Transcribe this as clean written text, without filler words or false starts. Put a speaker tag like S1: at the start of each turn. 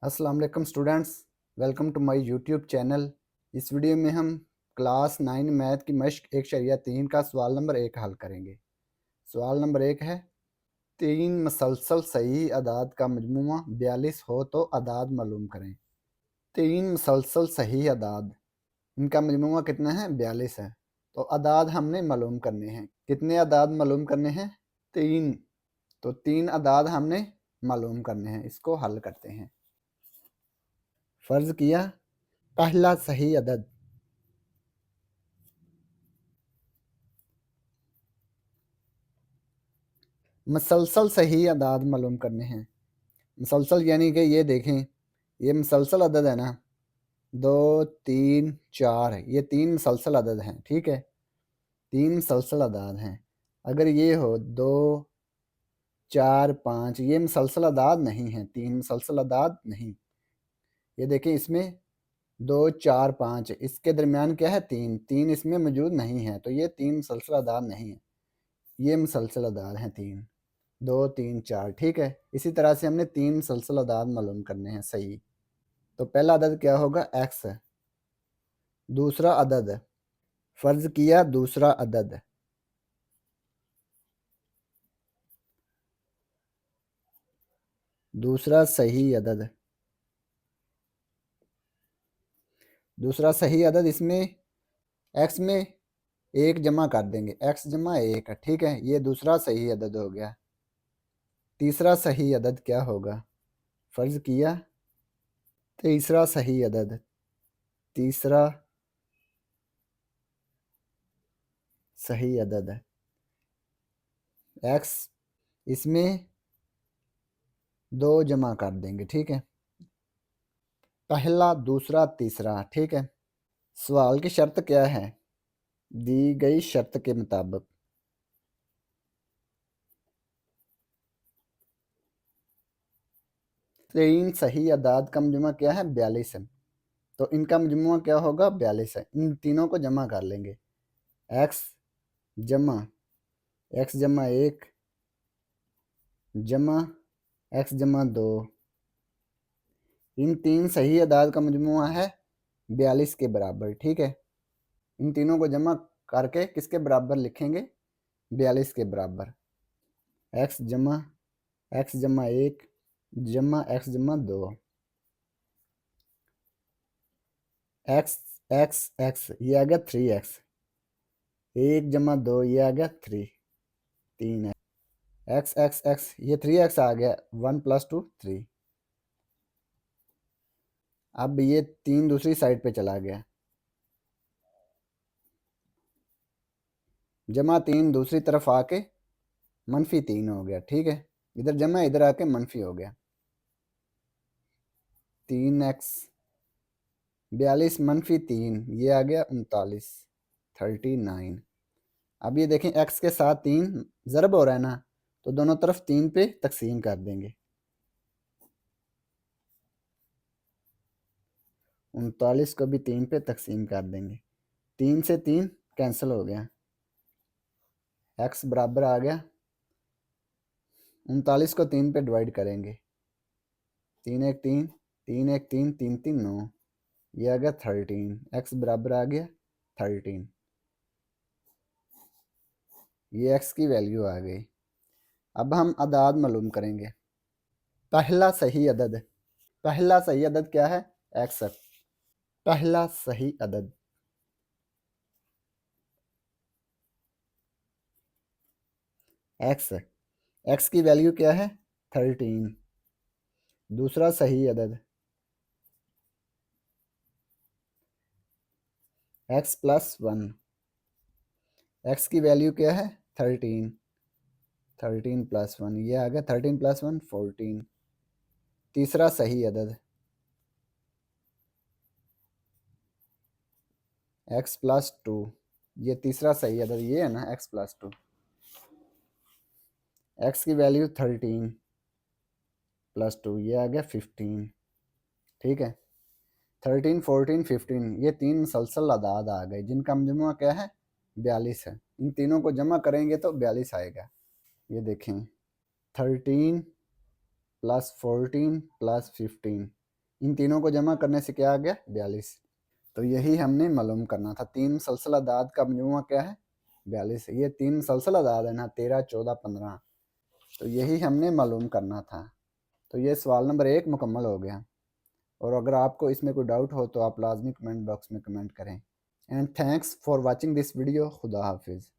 S1: अस्सलाम वालेकुम students, welcome to my YouTube channel. इस वीडियो में हम क्लास 9 मैथ की मश्क 1/3 का सवाल नंबर 1 हल करेंगे। सवाल नंबर 1 है, 3 मसलसल सही अदाद का मजमूआ 42 हो तो अदाद मालूम करें। 3 मसलसल सही अदाद, इनका मजमूआ कितना है? 42 है। तो अदाद हमने मालूम करने हैं। कितने अदाद मालूम करने हैं? 3। तो 3 अदाद हमने मालूम करने हैं। इसको हल करते हैं। फ़र्ज़ किया पहला सही अदद मसलसल सही अदाद मालूम करने हैं। मसलसल यानी कि ये देखें, ये मसलसल अदद है ना, 2, 3, 4 ये 3 मसलसल अदद हैं। ठीक है, 3 मसलसल अदाद हैं। अगर ये हो 2, 4, 5, ये मसलसल अदाद नहीं हैं, 3 मसलसल अदाद नहीं। ये देखें, इसमें 2, 4, 5 इसके दरमियान क्या है? 3 3 इसमें मौजूद नहीं है, तो ये 3 मसलसल अदाद नहीं है। ये मसलसल अदाद हैं 3, 2, 3, 4। ठीक है, इसी तरह से हमने 3 मुसलसल अदाद मालूम करने हैं। सही, तो पहला अदद क्या होगा? एक्स है। दूसरा अदद है, फ़र्ज़ किया दूसरा अदद, दूसरा सही अदद, दूसरा सही अदद, इसमें एक्स में 1 जमा कर देंगे, एक्स जमा 1 है। ठीक है, ये दूसरा सही अदद हो गया। तीसरा सही अदद क्या होगा? फ़र्ज़ किया तीसरा सही अदद, तीसरा सही अदद है एक्स, इसमें 2 जमा कर देंगे। ठीक है, पहला, दूसरा, तीसरा। ठीक है, सवाल की शर्त क्या है? दी गई शर्त के मुताबिक 3 सही अदाद का मजमुआ क्या है? 42 है। तो इनका मजमुआ क्या होगा? 42 है। इन तीनों को जमा कर लेंगे, एक्स जमा एक्स जमा 1 जमा एक्स जमा 2। इन 3 सही अदाद का मजमुआ है 42 के बराबर। ठीक है, इन तीनों को जमा करके किसके बराबर लिखेंगे? 42 के बराबर। एक्स जमा 1 जमा एक्स जमा 2, एक्स एक्स एक्स ये आ गया 3x, 1 जमा 2 ये आ गया 3 है। एक्स एक्स एक्स ये 3x आ गया, 1 + 2 3। अब ये 3 दूसरी साइड पे चला गया, जमा 3 दूसरी तरफ आके -3 हो गया। ठीक है, इधर जमा इधर आके मनफी हो गया। 3x 42 -3 ये आ गया 39 39। अब ये देखें, x के साथ 3 ज़रब हो रहा है ना, तो दोनों तरफ 3 पे तकसीम कर देंगे। 39 को भी 3 पे तकसीम कर देंगे। 3 से 3 कैंसिल हो गया, x बराबर आ गया 39 को 3 पे डिवाइड करेंगे, 3 1 3 3 1 3 3 3 9, ये आ गया 13। x बराबर आ गया 13, ये x की वैल्यू आ गई। अब हम अदाद मालूम करेंगे। पहला सही अदद, पहला सही अदद क्या है? x है। पहला सही अदद x है। x की वैल्यू क्या है? 13। दूसरा सही अदद x + 1, x की वैल्यू क्या है? 13। 13 + 1 ये आ गया 13 + 1 14। तीसरा सही अदद x + 2, ये तीसरा सही अदद ये है ना, x + 2। x की वैल्यू 13 + 2 ये आ गया 15। ठीक है, 13 14 15 ये 3 मुसलसल अदाद आ गए जिनका मजमुआ क्या है? 42 है। इन तीनों को जमा करेंगे तो 42 आएगा। ये देखें, 13 + 14 + 15 इन तीनों को जमा करने से क्या आ गया 42। तो यही हमने मालूम करना था। 3 मुसलसल अदाद का मजमूआ क्या है 42 है। ये 3 मुसलसल अदाद है ना 13, 14, 15। तो यही हमने मालूम करना था। तो ये सवाल नंबर 1 मुकम्मल हो गया। और अगर आपको इसमें कोई डाउट हो तो आप लाजमी कमेंट बॉक्स में कमेंट करें। And thanks for watching this video. खुदा हाफिज़।